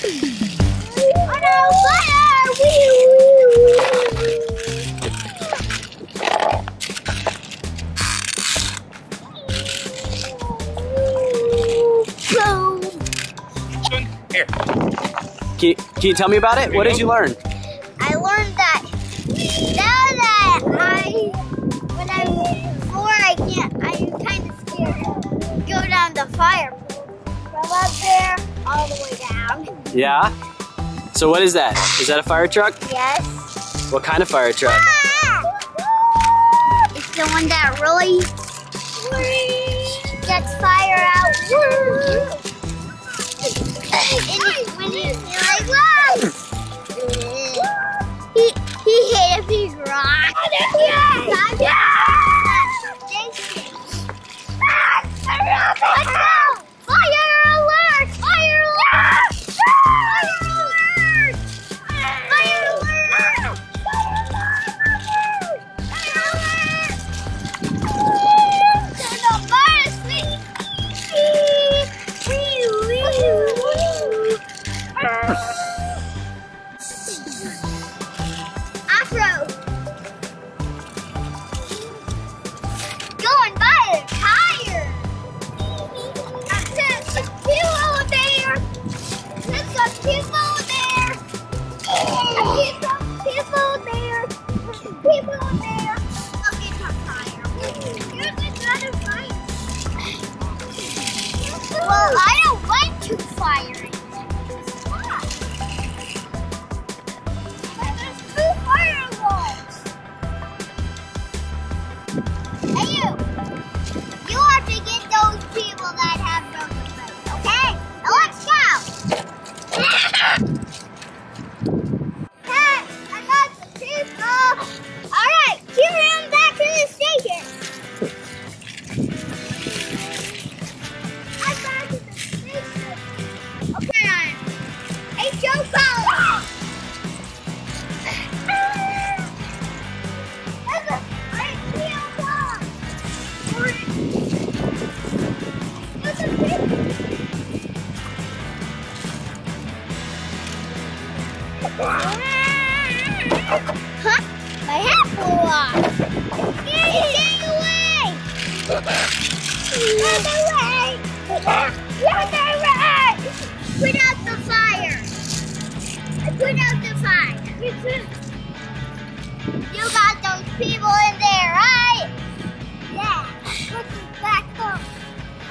Oh no, fire! Boom! Here. Can you tell me about it? What did you learn? I learned that I'm kind of scared to go down the fire. From up there, all the way down. Yeah? So what is that? Is that a fire truck? Yes. What kind of fire truck? It's the one that really gets fire out. And when he's like, whoa! He hit a big rock. Let's go! Fire alert! Fire alert! Fire alert! Fire alert! Fire alert! To the fire escape! Off-road! Going by the tire! There's some people there! There's some people there! People there! People there! Look at the fire! Here's another fire! Well, I don't want to fire it. Why? There's 2 fire alarms! Hey you! You have to get those people that have broken legs, okay? Now let's go! Hey, I got the people! Alright, keep them back to the station! I'm back to the station! Okay, hey, Tonka! There's a great deal of Huh? My hat blew off! Get away! Get away! Get away! Put out the fire! I put out the fire! You got those people in there, right? Yeah. Put them back up.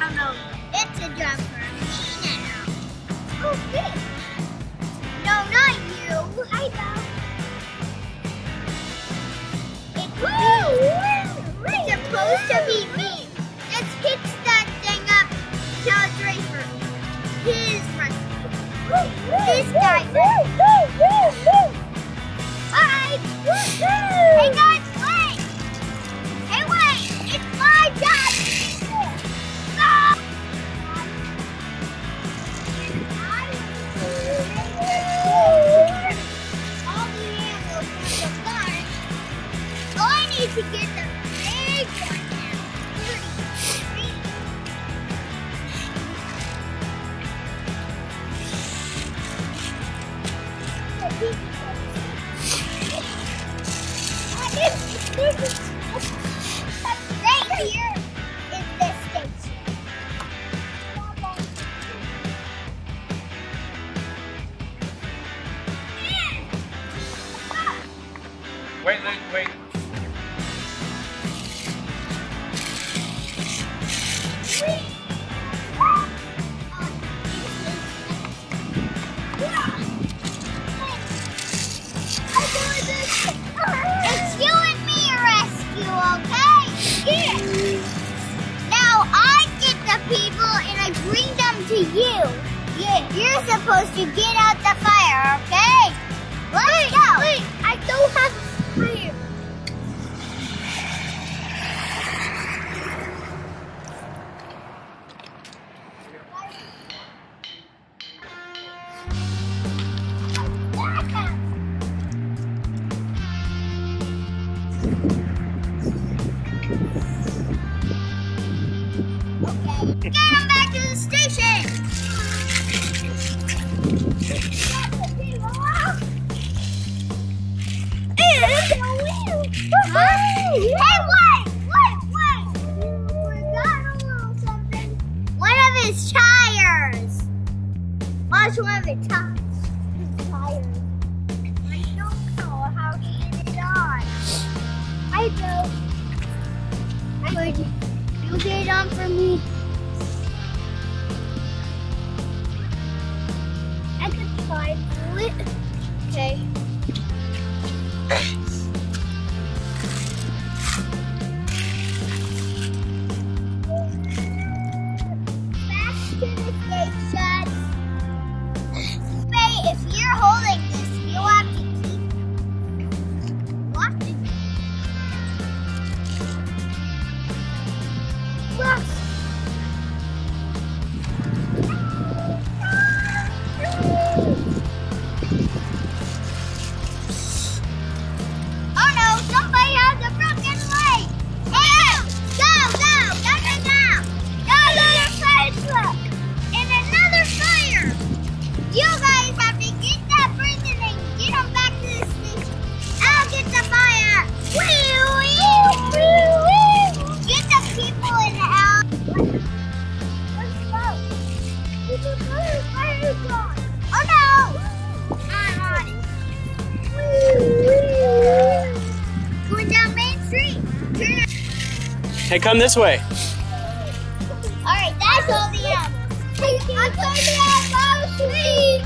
Oh no, it's a job for me now. Okay. No, not you. I know. It's supposed to be me. Let's hit that thing up. Tell it's right for his run. This guy. Alright. Hey guys, wait. Hey wait. It's my job. Stop. All the animals have the fire. Oh, I need to get the big one now. Right here is this station. Wait, Luke, wait. It's you and me rescue, okay? Yeah. Now I get the people and I bring them to you. Yeah. You're supposed to get out the fire, okay? Let's go. Wait, I don't have fire. Okay. Get him back to the station! his tires. Watch one of the tires. His tires. I don't know how to get it on. I know. Could you get it on for me? I could try to do it. Okay. Back to the station. Faye, if you're holding this, you'll have to keep watching. Look. Oh no, somebody has a broken leg! Hey, go! Another fire truck! And another fire! You guys have to get that person and get them back to the station. I'll get the fire! Get the people in the house! Let's go! There's another fire truck! Oh no! I'm on it! Going down Main Street. Turn it. Hey, come this way. All right, that's all the animals. I'm going to the Street.